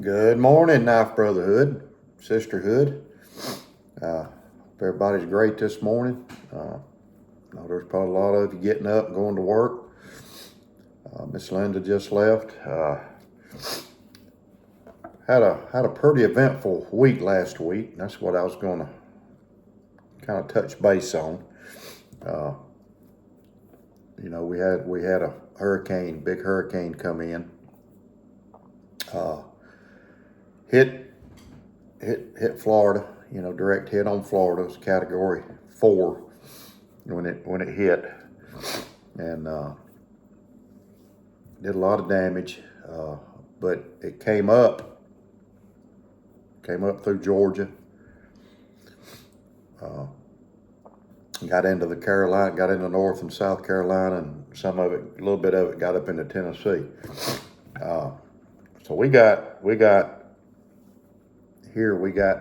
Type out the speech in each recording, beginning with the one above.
Good morning, Knife Brotherhood, Sisterhood. Hope everybody's great this morning. I know there's probably a lot of you getting up and going to work. Miss Linda just left. Had a pretty eventful week last week. That's what I was going to kind of touch base on. We had a big hurricane come in. Hit Florida, direct hit on Florida. It was Category 4 when it hit, and did a lot of damage. But it came up through Georgia, got into the Carolina, got into North and South Carolina, and a little bit of it got up into Tennessee. So we got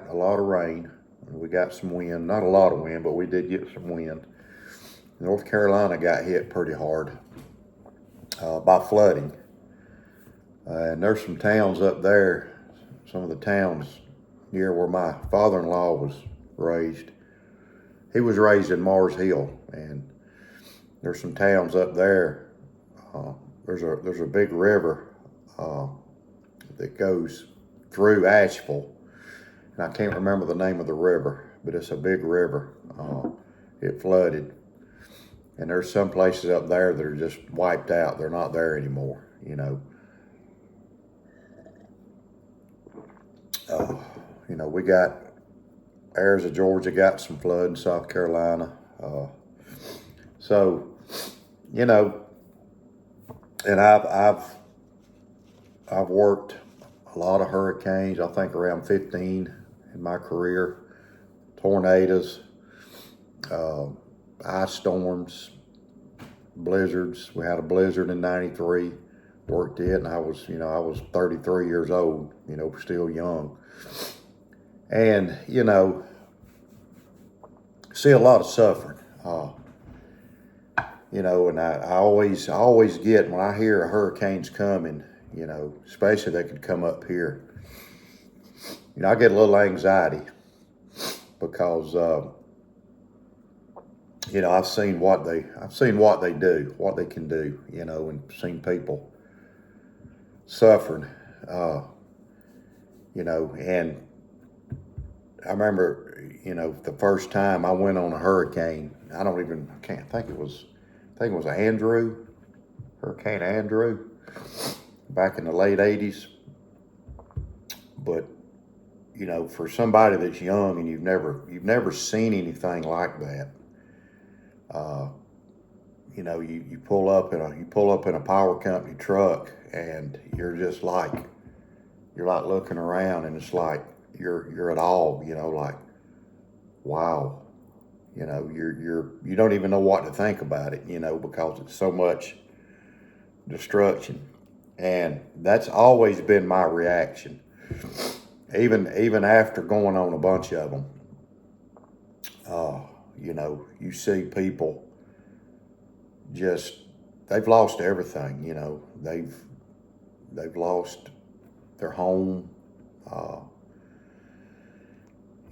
a lot of rain. We got some wind, not a lot of wind, but we did get some wind. North Carolina got hit pretty hard by flooding. And there's some towns up there, some of the towns near where my father-in-law was raised. He was raised in Mars Hill, and there's some towns up there. There's a big river that goes through Asheville, and I can't remember the name of the river, but it's a big river. It flooded, and there's some places up there that are just wiped out. They're not there anymore, we got areas of Georgia got some flood in South Carolina. And I've worked a lot of hurricanes. I think around 15 in my career. Tornadoes, ice storms, blizzards. We had a blizzard in '93. Worked it, and I was 33 years old. Still young. And see a lot of suffering. And I always get when I hear a hurricane's coming, especially they could come up here. I get a little anxiety because I've seen what they do, what they can do, and seen people suffering, and I remember, the first time I went on a hurricane. I think it was Hurricane Andrew, back in the late '80s. But for somebody that's young and you've never seen anything like that, you pull up in a power company truck, and you're just like looking around, and it's like you're at awe, like, wow, you don't even know what to think about it, because it's so much destruction. And that's always been my reaction, even after going on a bunch of them. You see people they've lost everything. They've lost their home.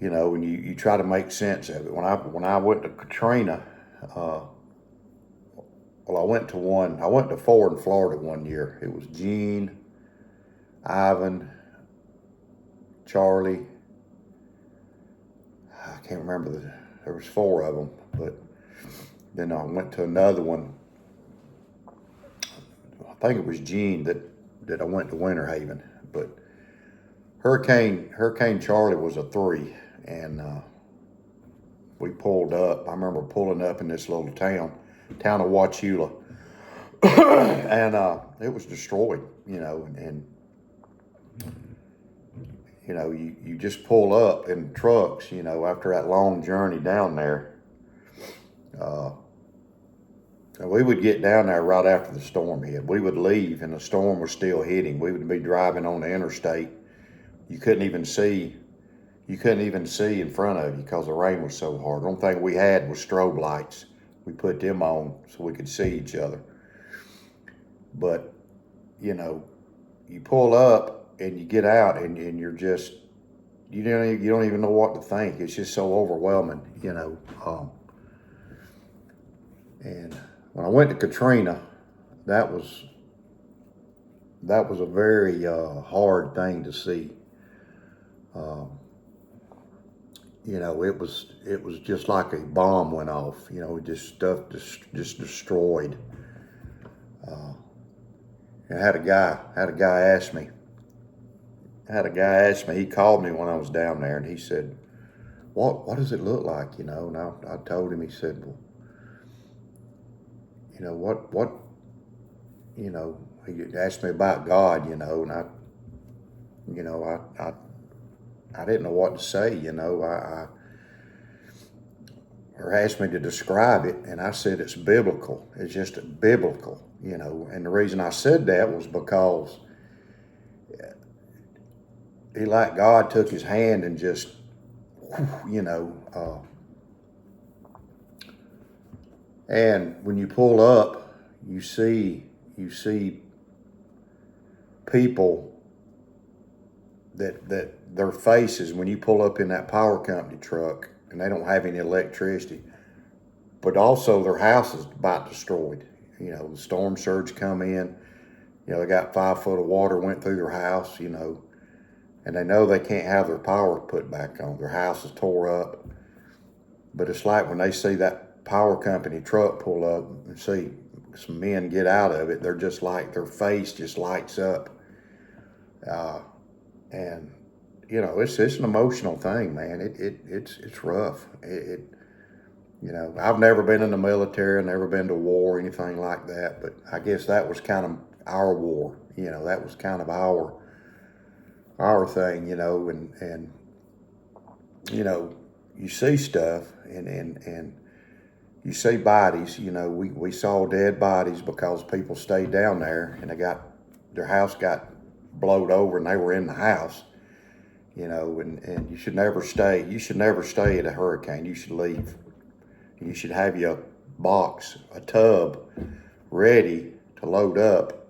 And you try to make sense of it. When I went to Katrina, I went to 4 in Florida one year. It was Gene, Ivan, Charlie. I can't remember there was 4 of them, but then I went to another one. I think it was Gene that I went to Winter Haven, but Hurricane Charlie was a 3, and we pulled up. I remember pulling up in this little town of Wauchula, and it was destroyed. And you just pull up in trucks. After that long journey down there. And we would get down there right after the storm hit. We would leave, and the storm was still hitting. We would be driving on the interstate. You couldn't even see in front of you because the rain was so hard. The only thing we had was strobe lights. We put them on so we could see each other. But, you pull up and you get out and you're just, you don't even know what to think. It's just so overwhelming, you know. And when I went to Katrina, that was a very hard thing to see. You know, it was just like a bomb went off. You know, just stuff just destroyed. And I had a guy ask me. He called me when I was down there, and he said, "What does it look like?" You know, and I told him. He said, "Well, you know what you know." He asked me about God, you know, and I didn't know what to say, you know. Or asked me to describe it, and I said it's biblical. It's just biblical, you know. And the reason I said that was because he, like God, took his hand and just, you know. And when you pull up, you see people that their faces when you pull up in that power company truck, and they don't have any electricity, but also their house is about destroyed. You know, the storm surge come in, you know, they got 5 foot of water went through their house, you know, and they know they can't have their power put back on. Their house is tore up. But it's like when they see that power company truck pull up and see some men get out of it, they're just like, their face just lights up. And you know, it's an emotional thing, man. It's rough. You know, I've never been in the military, never been to war or anything like that, but I guess that was kind of our war. You know, that was kind of our thing, you know, and you know, you see stuff and you see bodies, you know, we saw dead bodies because people stayed down there and their house got blowed over and they were in the house, you know, and you should never stay. You should never stay at a hurricane. You should leave. You should have your box, a tub, ready to load up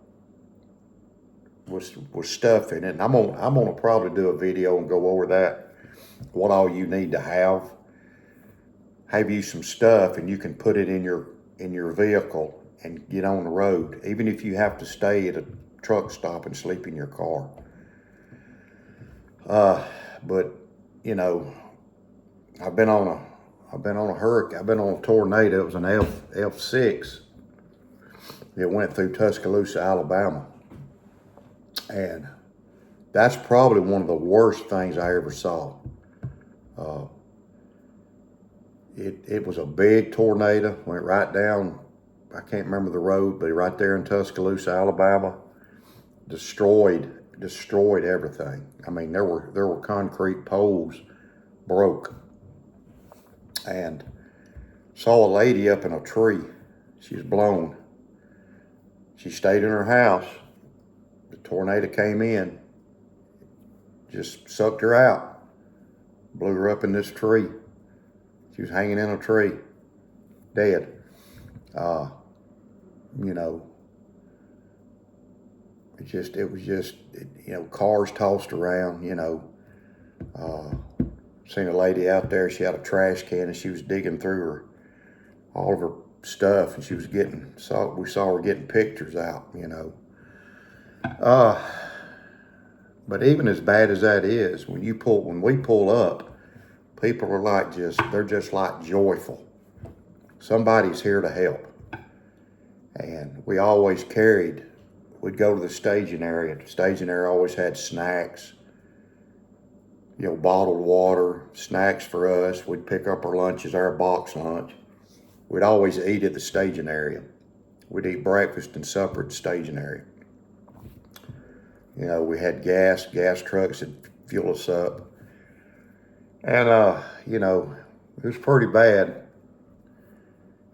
with stuff in it. And I'm gonna probably do a video and go over that, what all you need to have. Have you some stuff, and you can put it in your vehicle and get on the road, even if you have to stay at a truck stop and sleep in your car. But you know, I've been on a hurricane. I've been on a tornado. It was an F6. It went through Tuscaloosa, Alabama, and that's probably one of the worst things I ever saw. It was a big tornado. Went right down. I can't remember the road, but right there in Tuscaloosa, Alabama, destroyed everything. I mean, there were concrete poles broke, and saw a lady up in a tree. She was blown. She stayed in her house. The tornado came in, just sucked her out, blew her up in this tree. She was hanging in a tree, dead. You know, it was just, you know, cars tossed around, you know. Seen a lady out there, she had a trash can and she was digging through all of her stuff, and she was we saw her getting pictures out, you know. But even as bad as that is, when we pull up, people are they're just like joyful. Somebody's here to help. And we'd go to the staging area. The staging area always had snacks, you know, bottled water, snacks for us. We'd pick up our lunches, our box lunch. We'd always eat at the staging area. We'd eat breakfast and supper at the staging area. You know, we had gas trucks that fuel us up. And, you know, it was pretty bad.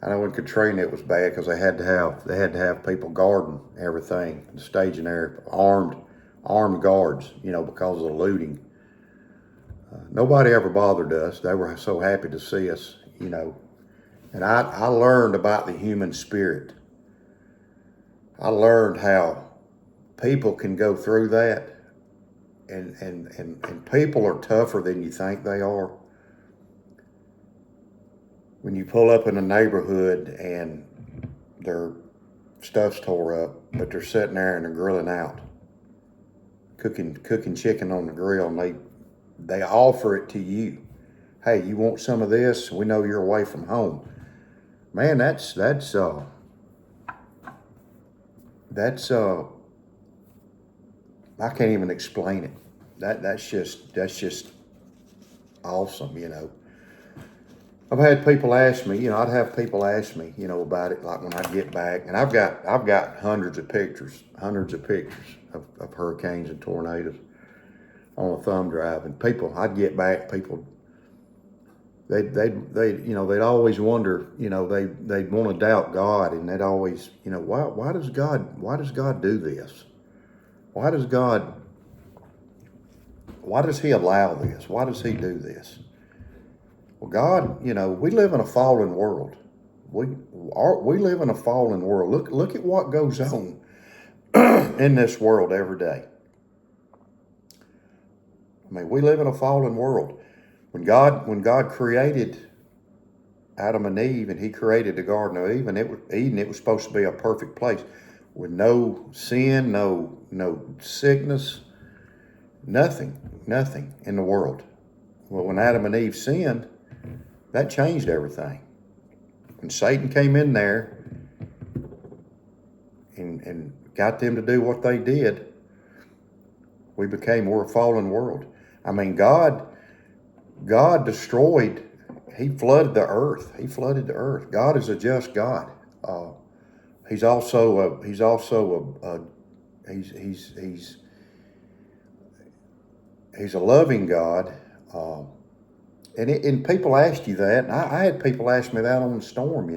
I know in Katrina it was bad because they had to have people guarding everything, the staging area, armed guards, you know, because of the looting. Nobody ever bothered us. They were so happy to see us, you know. And I learned about the human spirit. I learned how people can go through that and people are tougher than you think they are. When you pull up in a neighborhood and their stuff's tore up, but they're sitting there and they're grilling out, cooking chicken on the grill, and they offer it to you. Hey, you want some of this? We know you're away from home. Man, that's I can't even explain it. That's just awesome, you know. I've had people ask me, I'd have people ask me, about it, like when I get back, and I've got hundreds of pictures of hurricanes and tornadoes on a thumb drive, and I'd get back, people, they'd always wonder, they'd want to doubt God, and they'd always, why does God do this? Why does He allow this? Why does He do this? Well, God, we live in a fallen world. We live in a fallen world. Look at what goes on in this world every day. I mean, we live in a fallen world. When God created Adam and Eve, and He created the Garden of Eden, it was supposed to be a perfect place with no sin, no sickness, nothing in the world. Well, when Adam and Eve sinned, that changed everything. When Satan came in there and got them to do what they did, we're a fallen world. I mean, God destroyed. He flooded the earth. God is a just God. He's also a loving God. And people ask you that, and I had people ask me that on the storm,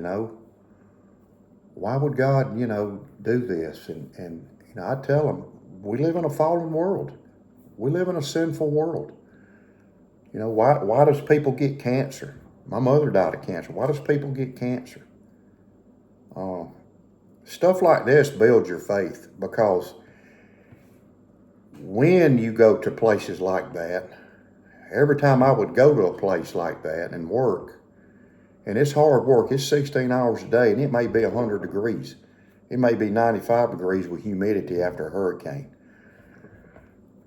why would God, do this? And I tell them, we live in a fallen world. We live in a sinful world. Why does people get cancer? My mother died of cancer. Why does people get cancer? Stuff like this builds your faith, because when you go to places like that, every time I would go to a place like that and work, and it's hard work, it's 16 hours a day, and it may be 100 degrees. It may be 95 degrees with humidity after a hurricane.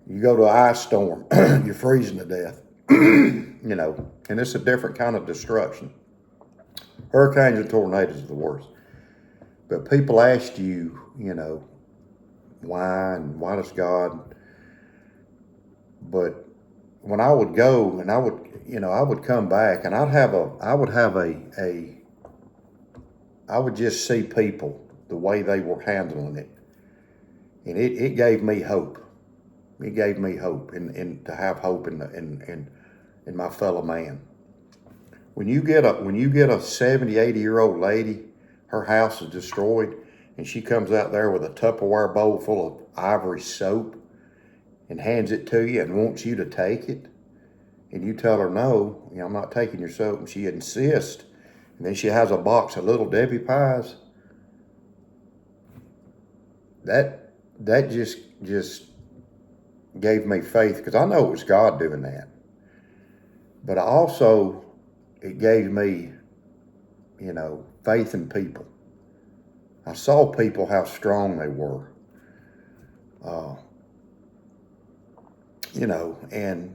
You go to an ice storm, you're freezing to death, and it's a different kind of destruction. Hurricanes and tornadoes are the worst. But people ask you, why, and why does God? But when I would go and I would come back, and I would just see people, the way they were handling it. And it gave me hope. It gave me hope, and to have hope in my fellow man. When you get a 70, 80-year-old lady, her house is destroyed, and she comes out there with a Tupperware bowl full of ivory soap and hands it to you and wants you to take it, and you tell her, no, I'm not taking your soap, and she insists, and then she has a box of Little Debbie pies, that just gave me faith, because I know it was God doing that. But it gave me, faith in people. I saw people, how strong they were. And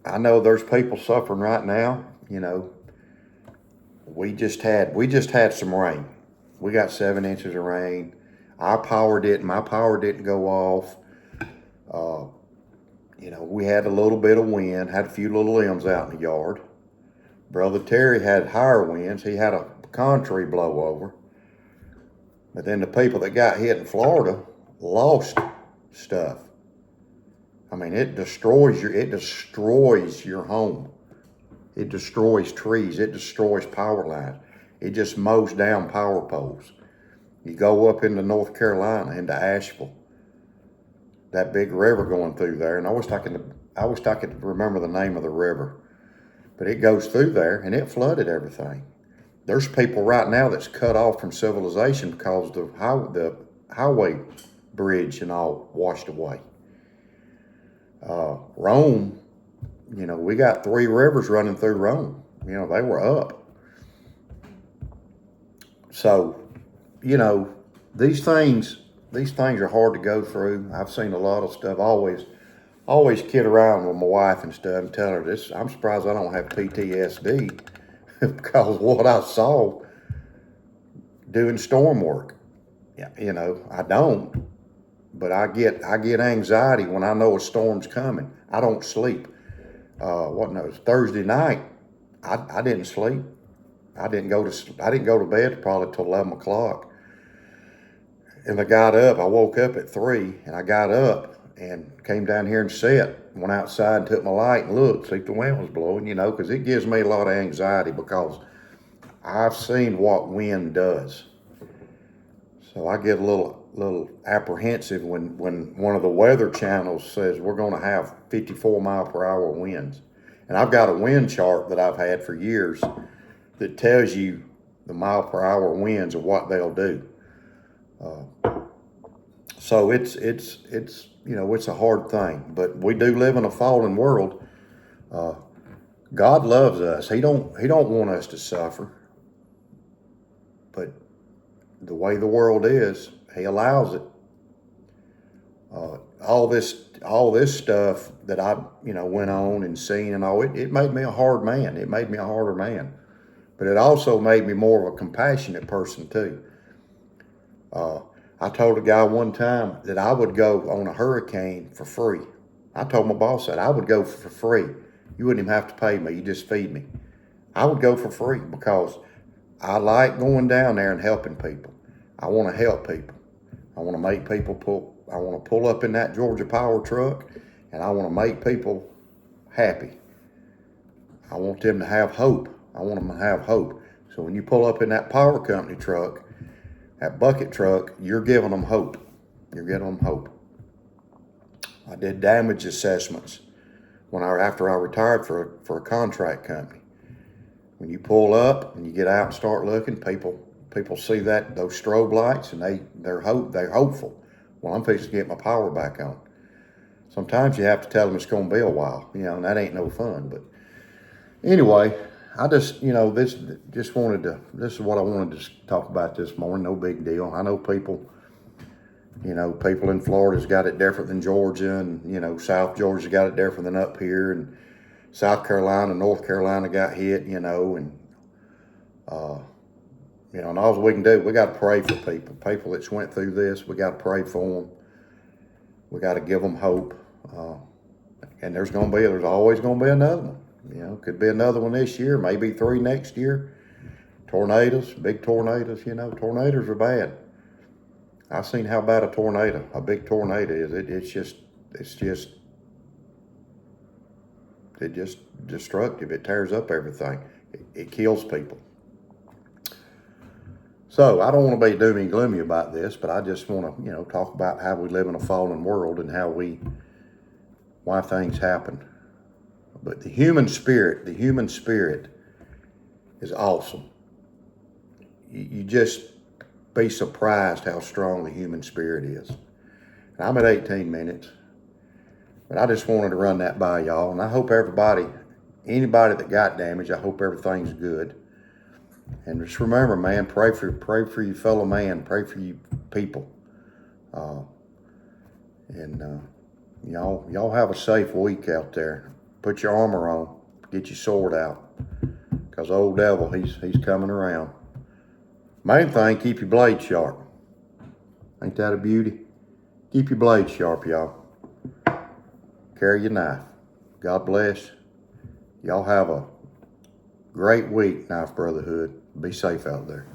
I know there's people suffering right now. We just had some rain. We got 7 inches of rain. My power didn't go off. We had a little bit of wind, had a few little limbs out in the yard. Brother Terry had higher winds. He had a pecan tree blow over. But then the people that got hit in Florida lost stuff. I mean, it destroys your home. It destroys trees. It destroys power lines. It just mows down power poles. You go up into North Carolina, into Asheville, that big river going through there, and I wish I could remember the name of the river, but it goes through there, and it flooded everything. There's people right now that's cut off from civilization because the highway bridge and all washed away. Rome, we got 3 rivers running through Rome. They were up. So, these things are hard to go through. I've seen a lot of stuff. Always kid around with my wife and stuff and tell her this. I'm surprised I don't have PTSD because of what I saw doing storm work. Yeah, I don't, but I get anxiety when I know a storm's coming. I don't sleep. Thursday night, I didn't sleep. I didn't go to bed probably till 11 o'clock. And I woke up at 3 and I got up and came down here and sat, went outside and took my light and looked, see if the wind was blowing, because it gives me a lot of anxiety because I've seen what wind does. So I get a little apprehensive when one of the weather channels says we're going to have 54 mile per hour winds. And I've got a wind chart that I've had for years that tells you the mile per hour winds of what they'll do. So it's a hard thing, but we do live in a fallen world. God loves us. He don't want us to suffer, but the way the world is, He allows it. All this stuff that I went on and seen and all, it made me a hard man. It made me a harder man, but it also made me more of a compassionate person too. I told a guy one time that I would go on a hurricane for free. I told my boss that I would go for free. You wouldn't even have to pay me. You just feed me. I would go for free because I like going down there and helping people. I want to help people. I want to make people I want to pull up in that Georgia Power truck and I want to make people happy. I want them to have hope. I want them to have hope. So when you pull up in that power company truck, that bucket truck, you're giving them hope. You're giving them hope. I did damage assessments after I retired for a contract company. When you pull up and you get out and start looking, people see those strobe lights and they're hopeful. Well, I'm fixing to get my power back on. Sometimes you have to tell them it's going to be a while, and that ain't no fun. But anyway, I just, this is what I wanted to talk about this morning. No big deal. I know people in Florida's got it different than Georgia, and, South Georgia's got it different than up here, and South Carolina, North Carolina got hit, and all we can do, we got to pray for people that's went through this. We got to pray for them. We got to give them hope. And there's always going to be another one. Could be another one this year, maybe 3 next year. Tornadoes, big tornadoes, tornadoes are bad. I've seen how bad a big tornado is. It's just destructive. It tears up everything. It kills people. So I don't want to be doom and gloomy about this, but I just want to, talk about how we live in a fallen world and why things happen. But the human spirit is awesome. You just be surprised how strong the human spirit is. And I'm at 18 minutes, but I just wanted to run that by y'all. And I hope anybody that got damaged, I hope everything's good. And just remember, man, pray for your fellow man, pray for you people. Y'all have a safe week out there. Put your armor on, get your sword out, because old devil, he's coming around. Main thing, keep your blade sharp. Ain't that a beauty? Keep your blade sharp, y'all. Carry your knife. God bless. Y'all have a great week, Knife Brotherhood. Be safe out there.